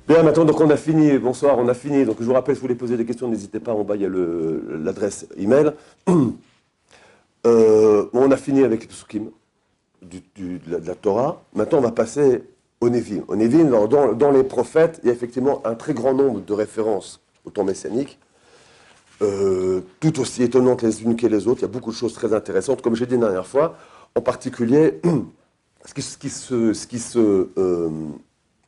Bien, maintenant, donc on a fini. Bonsoir, on a fini. Donc je vous rappelle, si vous voulez poser des questions, n'hésitez pas. En bas, il y a l'adresse email. Bon, on a fini avec les psukim de la Torah. Maintenant, on va passer au Névim. Au Névim, dans les prophètes, il y a effectivement un très grand nombre de références au temps messianique, tout aussi étonnantes les unes que les autres. Il y a beaucoup de choses très intéressantes. Comme j'ai dit la dernière fois, en particulier,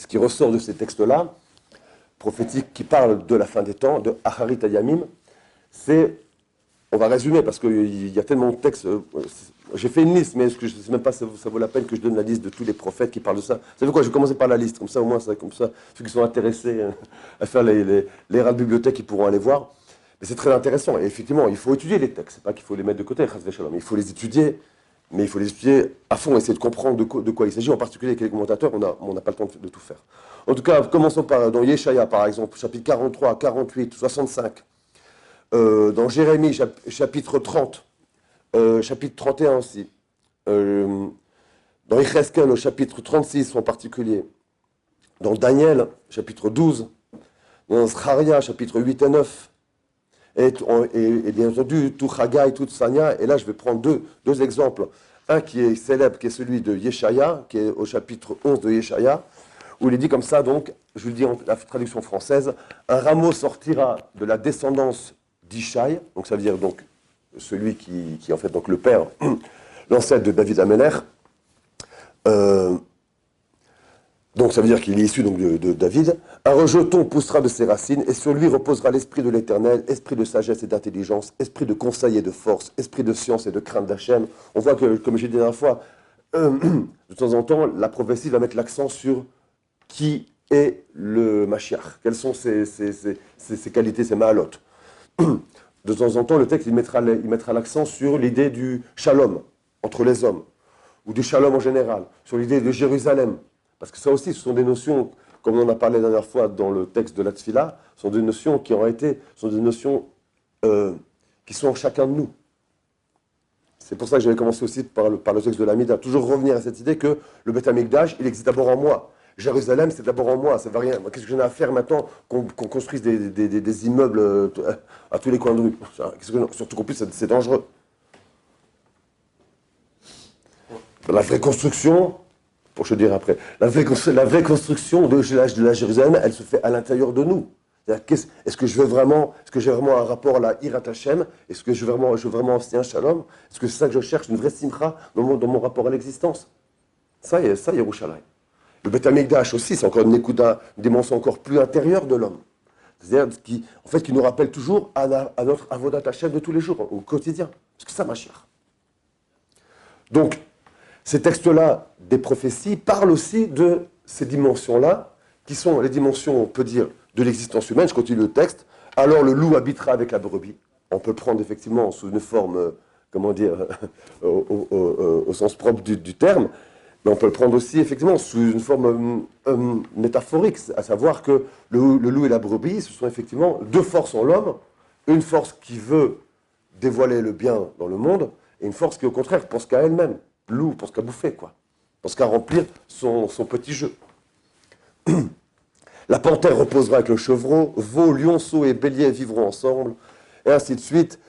ce qui ressort de ces textes-là, prophétiques qui parlent de la fin des temps, de Acharit Hayamim, c'est, on va résumer parce qu'il y a tellement de textes, j'ai fait une liste, mais je ne sais même pas si ça vaut la peine que je donne la liste de tous les prophètes qui parlent de ça. Vous savez quoi, je vais commencer par la liste, comme ça au moins, comme ça, ceux qui sont intéressés à faire les rats de bibliothèque, ils pourront aller voir. Mais c'est très intéressant, et effectivement, il faut étudier les textes, c'est pas qu'il faut les mettre de côté, il faut les étudier, mais il faut les étudier à fond, essayer de comprendre de quoi il s'agit, en particulier avec les commentateurs, on n'a pas le temps de tout faire. En tout cas, commençons par dans Yeshaya, par exemple, chapitre 43, 48, 65. Dans Jérémie, chapitre 30, chapitre 31 aussi. Dans Yecheskel, au chapitre 36 en particulier. Dans Daniel, chapitre 12. Dans Zcharia, chapitre 8 et 9. Et bien entendu, tout Chagai, tout Sanya. Et là, je vais prendre deux exemples. Un qui est célèbre, qui est celui de Yeshaya, qui est au chapitre 11 de Yeshaya, où il est dit comme ça, donc, je vous le dis en la traduction française, un rameau sortira de la descendance d'Ishaï, donc ça veut dire donc celui qui est en fait donc le père, l'ancêtre de David Améler. Donc ça veut dire qu'il est issu donc de David. Un rejeton poussera de ses racines et sur lui reposera l'esprit de l'Éternel, esprit de sagesse et d'intelligence, esprit de conseil et de force, esprit de science et de crainte d'Hachem. On voit que, comme j'ai dit la dernière fois, de temps en temps, la prophétie va mettre l'accent sur qui est le Mashiach, quelles sont ses qualités, ses mahalotes. De temps en temps, le texte il mettra l'accent sur l'idée du shalom entre les hommes, ou du shalom en général, sur l'idée de Jérusalem. Parce que ça aussi, ce sont des notions, comme on en a parlé la dernière fois dans le texte de la Tfila, sont des notions qui sont en chacun de nous. C'est pour ça que j'avais commencé aussi par le texte de l'Amida, toujours revenir à cette idée que le Beth Amikdash, il existe d'abord en moi. Jérusalem, c'est d'abord en moi, ça ne va rien. Qu'est-ce que j'en ai à faire maintenant qu'on construise des immeubles à tous les coins de rue? Surtout qu'en plus, c'est dangereux. La vraie construction, pour je dire après, la vraie construction de la Jérusalem, elle se fait à l'intérieur de nous. Est-ce que j'ai vraiment un rapport à la Hirat Hashem? Est-ce que je veux vraiment aussi un shalom? Est-ce que c'est ça que je cherche, une vraie simcha dans mon rapport à l'existence? Ça, Yerushalayim. Le Beth Amikdash aussi, c'est encore une dimension encore plus intérieure de l'homme. C'est-à-dire qui nous rappelle toujours à notre avodat Hashem de tous les jours, au quotidien. Parce que ça, Mashiach. Donc, ces textes-là des prophéties parlent aussi de ces dimensions-là, qui sont les dimensions, on peut dire, de l'existence humaine. Je continue le texte. Alors le loup habitera avec la brebis. On peut le prendre effectivement sous une forme, comment dire, au sens propre du terme. Mais on peut le prendre aussi, effectivement, sous une forme métaphorique, à savoir que le loup et la brebis, ce sont effectivement deux forces en l'homme, une force qui veut dévoiler le bien dans le monde, et une force qui, au contraire, pense qu'à elle-même. Le loup pense qu'à bouffer, quoi. Pense qu'à remplir son petit jeu. La panthère reposera avec le chevreau, veau, lionceau et bélier vivront ensemble, et ainsi de suite.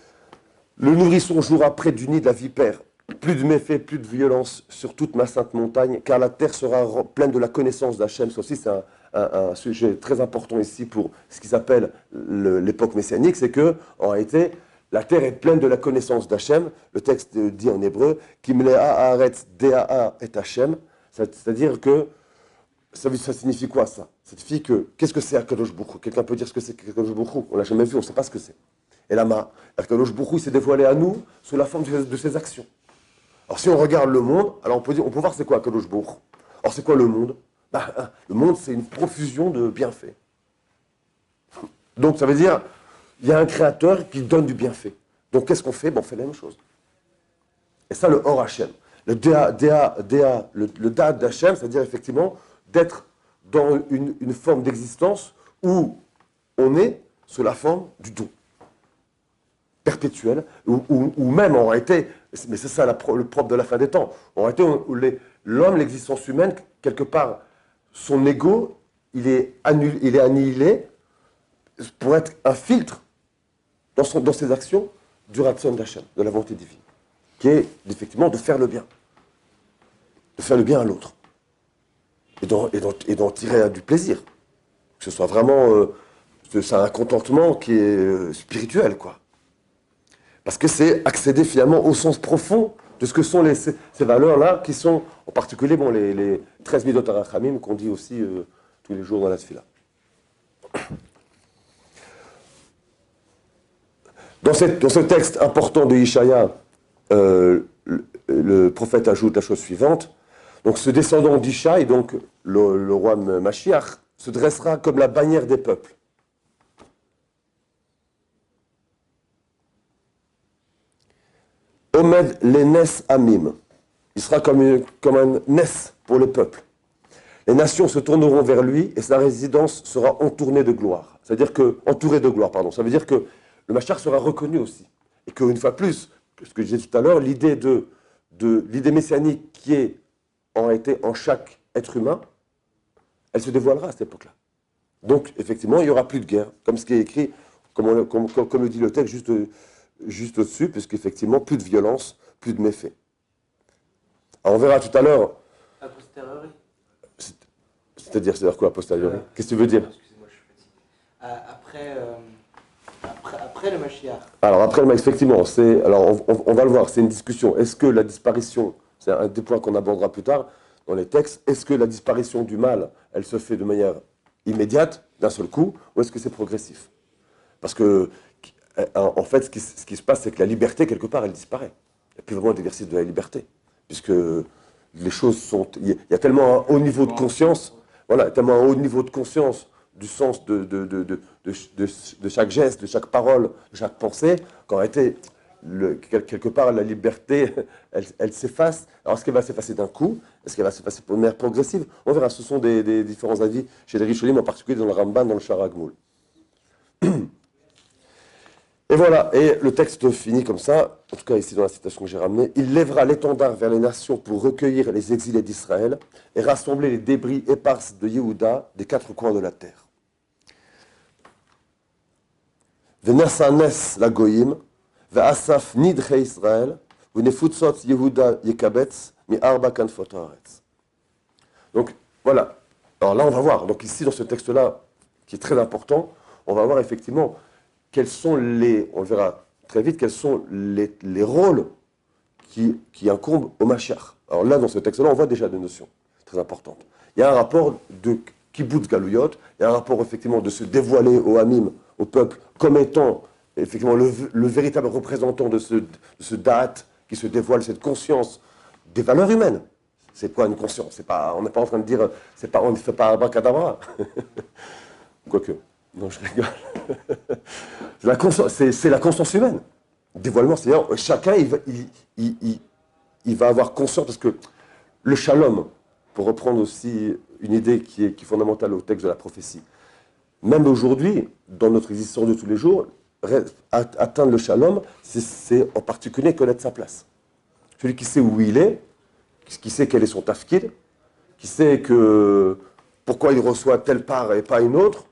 Le nourrisson jouera près du nid de la vipère. Plus de méfaits, plus de violence sur toute ma sainte montagne, car la terre sera pleine de la connaissance d'Hachem. Ça aussi, c'est un sujet très important ici pour ce qui s'appelle l'époque messianique, c'est que, en réalité, la terre est pleine de la connaissance d'Hachem. Le texte dit en hébreu, Kimlea haaretz de'a et Hachem, c'est-à-dire que ça signifie quoi ça? Ça signifie que, qu'est-ce que c'est Akadosh Baruch Hu? Quelqu'un peut dire ce que c'est Akadosh Baruch Hu? On l'a jamais vu, on ne sait pas ce que c'est. Et là, Akadosh Baruch Hu s'est dévoilé à nous sous la forme de ses actions. Alors si on regarde le monde, alors on peut voir c'est quoi Akadosh Baruch Hu. Alors c'est quoi le monde? Le monde, c'est une profusion de bienfaits. Donc ça veut dire, il y a un créateur qui donne du bienfait. Donc qu'est-ce qu'on fait? On fait la même chose. Et ça, le Or Hashem. Le Da'at d'Hachem, c'est-à-dire effectivement d'être dans une forme d'existence où on est sous la forme du don perpétuel, ou même en réalité, mais c'est ça le propre de la fin des temps, en réalité, l'homme, l'existence humaine, quelque part, son ego il est annihilé pour être un filtre dans ses actions du ratson d'Hachem, de la volonté divine, qui est effectivement de faire le bien à l'autre, et d'en tirer du plaisir, que ce soit vraiment c'est un contentement qui est spirituel, quoi. Parce que c'est accéder finalement au sens profond de ce que sont ces valeurs-là, qui sont en particulier les 13 midot harachamim qu'on dit aussi tous les jours dans la tefila. Dans ce texte important de Ishaïa, le prophète ajoute la chose suivante. Donc ce descendant d'Ishaï, donc le roi Mashiach, se dressera comme la bannière des peuples. Omed l'Enes Amim. Il sera comme un nes pour le peuple. Les nations se tourneront vers lui et sa résidence sera entourée de gloire. Entourée de gloire, pardon. Ça veut dire que le Mashiach sera reconnu aussi. Et qu'une fois plus, ce que je disais tout à l'heure, l'idée l'idée messianique qui est en réalité en chaque être humain, elle se dévoilera à cette époque-là. Donc, effectivement, il n'y aura plus de guerre, comme ce qui est écrit, comme le dit le texte juste au-dessus, puisqu'effectivement, plus de violence, plus de méfaits. Alors, on verra tout à l'heure. A posteriori. C'est-à-dire quoi, a posteriori? Qu'est-ce que tu veux dire? Excusez-moi, je suis fatigué. Après le Mashiach. Alors, après le Mashiach, effectivement, on va le voir, c'est une discussion. Est-ce que la disparition, c'est un des points qu'on abordera plus tard dans les textes, est-ce que la disparition du mal, elle se fait de manière immédiate, d'un seul coup, ou est-ce que c'est progressif? Parce que, en fait, ce qui se passe, c'est que la liberté, quelque part, elle disparaît. Il n'y a plus vraiment d'exercice de la liberté, puisque les choses sont... Il y a tellement un haut niveau de conscience, voilà, tellement un haut niveau de conscience du sens de chaque geste, de chaque parole, de chaque pensée, qu'en réalité, quelque part, la liberté, elle s'efface. Alors, est-ce qu'elle va s'effacer d'un coup? Est-ce qu'elle va s'effacer de manière progressive? On verra, ce sont des différents avis chez les Rishonim, en particulier dans le Ramban, dans le Sha'ar HaGmul. Et voilà, et le texte finit comme ça, en tout cas ici dans la citation que j'ai ramenée. Il lèvera l'étendard vers les nations pour recueillir les exilés d'Israël et rassembler les débris épars de Yehuda des 4 coins de la terre. Venasa nes la goyim, ve'asaf nidche Israël, ve'nefutzot Yehuda yekabetz, mi arba kanfot haaretz. Donc voilà, alors là on va voir, donc ici dans ce texte-là, qui est très important, on va voir effectivement quels sont on le verra très vite, quels sont les rôles qui incombent au Mashiach. Alors là, dans ce texte-là, on voit déjà des notions très importantes. Il y a un rapport de kibbutz galuyot, il y a un rapport effectivement de se dévoiler au Hamim, au peuple, comme étant effectivement le véritable représentant de ce date qui se dévoile, cette conscience des valeurs humaines. C'est quoi une conscience? On n'est pas en train de dire, on ne fait pas abracadabra. Quoique. Non, je rigole. C'est la conscience humaine. Dévoilement, c'est-à-dire chacun, il va avoir conscience, parce que le shalom, pour reprendre aussi une idée qui est fondamentale au texte de la prophétie, même aujourd'hui, dans notre existence de tous les jours, atteindre le shalom, c'est en particulier connaître sa place. Celui qui sait où il est, qui sait quel est son tafkid, qui sait pourquoi il reçoit telle part et pas une autre,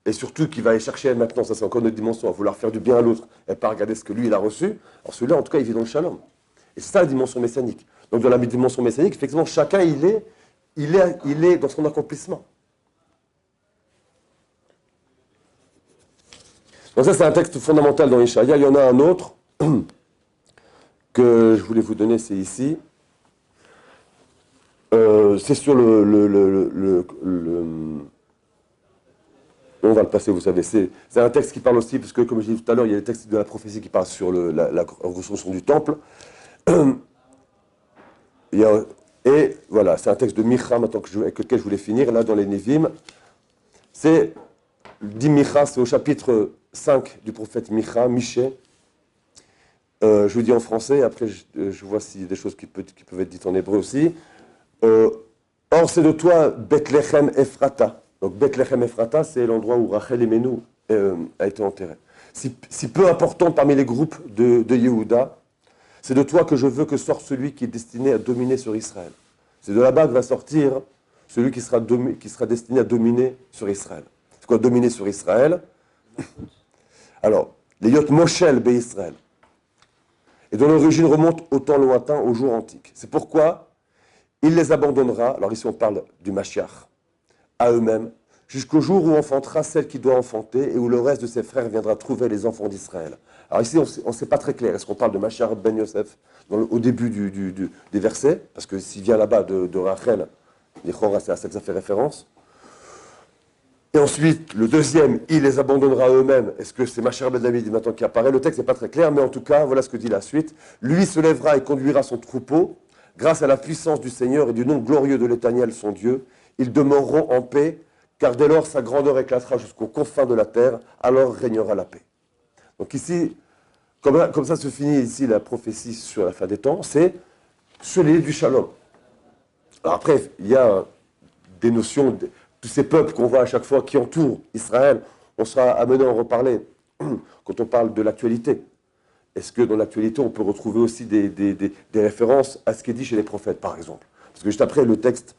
et surtout qui va aller chercher maintenant, ça c'est encore notre dimension, à vouloir faire du bien à l'autre et pas regarder ce que lui il a reçu. Alors celui-là, en tout cas, il vit dans le shalom. Et c'est ça la dimension messianique. Donc dans la dimension messianique, effectivement, chacun il est dans son accomplissement. Donc ça c'est un texte fondamental dans Ishaïa. Il y en a un autre que je voulais vous donner, c'est ici. C'est sur on va le passer, vous savez. C'est un texte qui parle aussi, parce que comme je disais tout à l'heure, il y a des textes de la prophétie qui parlent sur la reconstruction du temple. Et voilà, c'est un texte de Micha, maintenant avec lequel je voulais finir, là dans les Névim. C'est, dit Micha, c'est au chapitre 5 du prophète Micha, Miché. Je vous dis en français, après je vois s'il y a des choses qui peuvent être dites en hébreu aussi. Or, c'est de toi, Bethléem Ephrata. Donc Bethléem Ephrata, c'est l'endroit où Rachel Emenu a été enterré. Si peu important parmi les groupes de Yehuda, c'est de toi que je veux que sorte celui qui est destiné à dominer sur Israël. C'est de là-bas que va sortir celui qui sera destiné à dominer sur Israël. C'est quoi dominer sur Israël? Alors, les Yot Moshel Be Israël, et dont l'origine remonte au temps lointain, aux jours antiques. C'est pourquoi il les abandonnera, alors ici on parle du Mashiach, à eux-mêmes, jusqu'au jour où enfantera celle qui doit enfanter et où le reste de ses frères viendra trouver les enfants d'Israël. Alors ici, on ne sait pas très clair. Est-ce qu'on parle de Mashiach ben Yosef au début des versets? Parce que s'il vient là-bas de Rachel, c'est à ça que ça fait référence. Et ensuite, le deuxième, il les abandonnera eux-mêmes. Est-ce que c'est Mashiach ben David maintenant qui apparaît? Le texte n'est pas très clair, mais en tout cas, voilà ce que dit la suite. Lui se lèvera et conduira son troupeau, grâce à la puissance du Seigneur et du nom glorieux de l'Éternel, son Dieu. Ils demeureront en paix, car dès lors sa grandeur éclatera jusqu'aux confins de la terre, alors régnera la paix. Donc ici, comme ça se finit ici la prophétie sur la fin des temps, c'est sur l'île du Shalom. Alors après, il y a des notions, tous ces peuples qu'on voit à chaque fois qui entourent Israël, on sera amené à en reparler quand on parle de l'actualité. Est-ce que dans l'actualité, on peut retrouver aussi des références à ce qui est dit chez les prophètes, par exemple? Parce que juste après, le texte,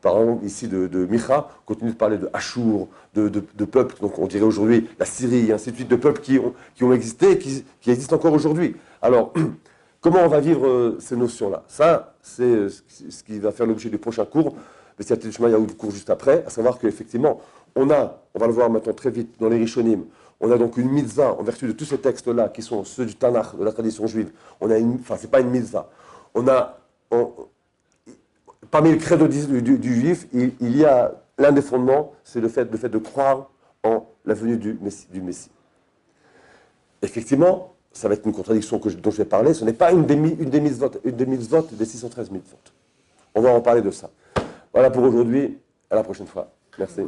par exemple, ici de Micha, continue de parler de Achour, de peuples, donc on dirait aujourd'hui la Syrie, et ainsi de suite, de peuples qui ont existé et qui existent encore aujourd'hui. Alors, comment on va vivre ces notions-là? Ça, c'est ce qui va faire l'objet du prochain cours. Mais c'est il y a un cours juste après, à savoir qu'effectivement, on va le voir maintenant très vite dans les Rishonim, on a donc une mitzvah en vertu de tous ces textes-là qui sont ceux du Tanakh, de la tradition juive. C'est pas une mitzvah. Parmi le credo du juif, il y a l'un des fondements, c'est le fait de croire en la venue du Messie. Effectivement, ça va être une contradiction dont je vais parler. Ce n'est pas une des mitzvot des 613 mitzvot. On va en parler de ça. Voilà pour aujourd'hui. À la prochaine fois. Merci.